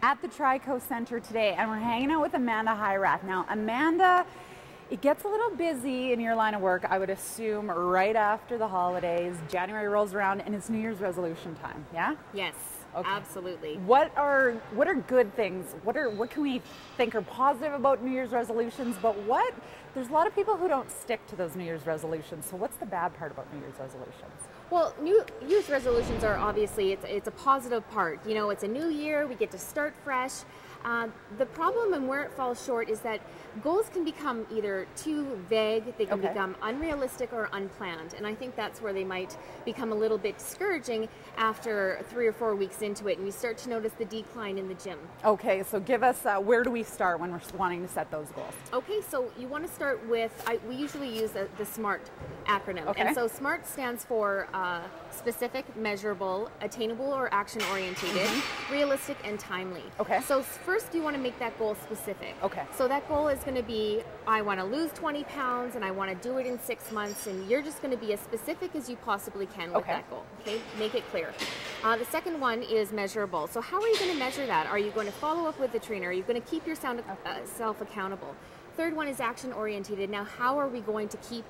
at the Trico Center today, and we're hanging out with Amanda Hyrath. Now, Amanda, it gets a little busy in your line of work, I would assume, right after the holidays. January rolls around and it's New Year's resolution time, yeah? Yes, okay. Absolutely. What are good things? What can we think are positive about New Year's resolutions, but there's a lot of people who don't stick to those New Year's resolutions. So what's the bad part about New Year's resolutions? Well, New Year's resolutions are obviously, it's a positive part. You know, it's a new year, we get to start fresh. The problem and where it falls short is that goals can become either too vague, they can become unrealistic or unplanned. And I think that's where they might become a little bit discouraging after 3 or 4 weeks into it and you start to notice the decline in the gym. Okay, so give us, where do we start when we're wanting to set those goals? Okay, so you want to start with, we usually use the SMART acronym. Okay. And so SMART stands for specific, measurable, attainable or action orientated, realistic and timely. Okay. So first you want to make that goal specific. Okay. So that goal is going to be, I want to lose 20 pounds and I want to do it in 6 months, and you're just going to be as specific as you possibly can with that goal. Okay, make it clear. The second one is measurable. So how are you going to measure that? Are you going to follow up with the trainer? Are you going to keep yourself accountable? Third one is action orientated. Now how are we going to keep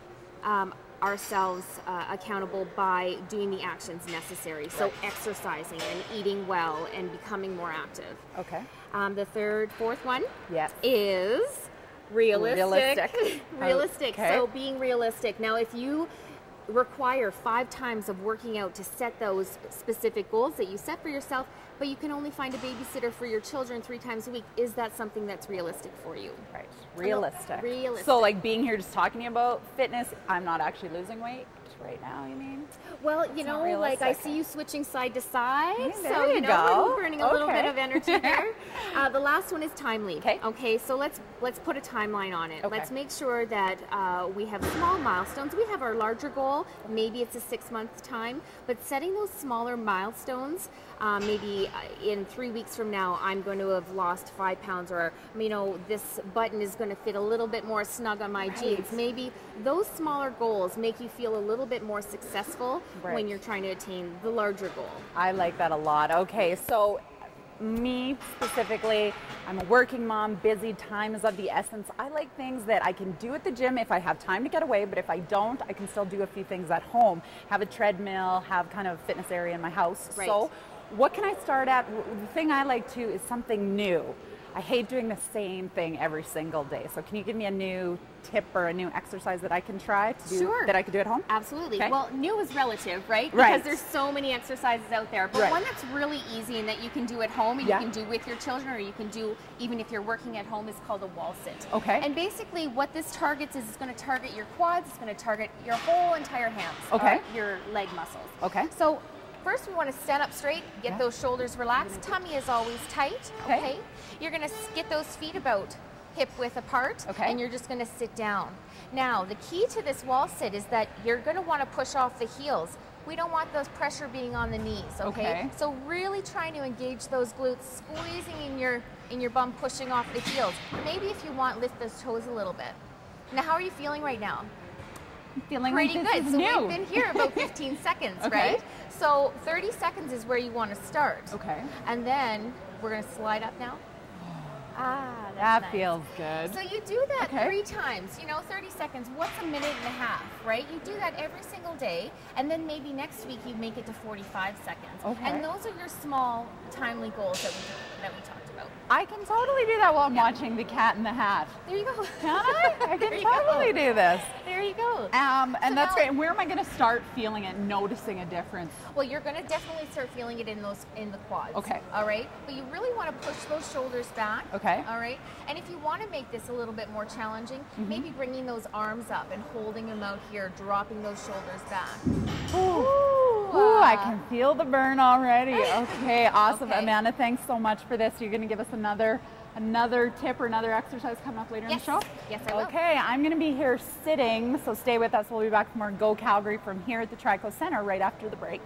ourselves accountable by doing the actions necessary? So exercising and eating well and becoming more active. Okay. The fourth one is realistic. Realistic. Okay. So being realistic. Now if you require 5 times of working out to set those specific goals that you set for yourself, but you can only find a babysitter for your children 3 times a week, is that something that's realistic for you? Right. Realistic. Realistic. So like being here just talking to you about fitness, I'm not actually losing weight right now, you mean? Well, you know, like I see you switching side to side, there you go. Burning a little bit of energy there. The last one is timely. Okay, so let's put a timeline on it. Let's make sure that we have small milestones. We have our larger goal, maybe it's a 6-month time, but setting those smaller milestones, maybe in 3 weeks from now, I'm going to have lost 5 pounds, or, you know, this button is going to fit a little bit more snug on my jeans. Maybe those smaller goals make you feel a little bit more successful when you're trying to attain the larger goal. I like that a lot. Okay, so me specifically, I'm a working mom, busy, time is of the essence. I like things that I can do at the gym if I have time to get away, but if I don't, I can still do a few things at home. Have a treadmill, have kind of a fitness area in my house. So what can I start at? The thing I like too is something new. I hate doing the same thing every single day. So can you give me a new tip or a new exercise that I can try to do that I could do at home? Absolutely. Well, new is relative, right? Because there's so many exercises out there. But one that's really easy and that you can do at home and you can do with your children, or you can do even if you're working at home, is called a wall sit. Okay. And basically what this targets is it's going to target your quads, it's going to target your whole entire hands, your leg muscles. Okay. So first, we want to stand up straight, get those shoulders relaxed. Tummy is always tight, okay? You're going to get those feet about hip width apart, and you're just going to sit down. Now, the key to this wall sit is that you're going to want to push off the heels. We don't want those pressure being on the knees, okay? So really trying to engage those glutes, squeezing in your bum, pushing off the heels. Maybe if you want, lift those toes a little bit. Now, how are you feeling right now? Feeling pretty like good. This is so new. We've been here about 15 seconds, right? So 30 seconds is where you want to start. Okay. And then we're going to slide up now. That feels good. So you do that 3 times, you know, 30 seconds. What's a minute and a half, right? You do that every single day, and then maybe next week you make it to 45 seconds. And those are your small, timely goals that we talked about. I can totally do that while I'm watching The Cat in the Hat. There you go. Can I? I can totally do this. There you go. And so that's great. And where am I going to start feeling it, noticing a difference? Well, you're going to definitely start feeling it in the quads. Okay. All right. But you really want to push those shoulders back. Okay. All right. And if you want to make this a little bit more challenging, maybe bringing those arms up and holding them out here, dropping those shoulders back. Ooh, I can feel the burn already. Okay, awesome. Amanda, thanks so much for this. You're going to give us another tip or another exercise coming up later in the show? Yes, I will. Okay, I'm going to be here sitting, so stay with us. We'll be back for more Go Calgary from here at the Trico Center right after the break.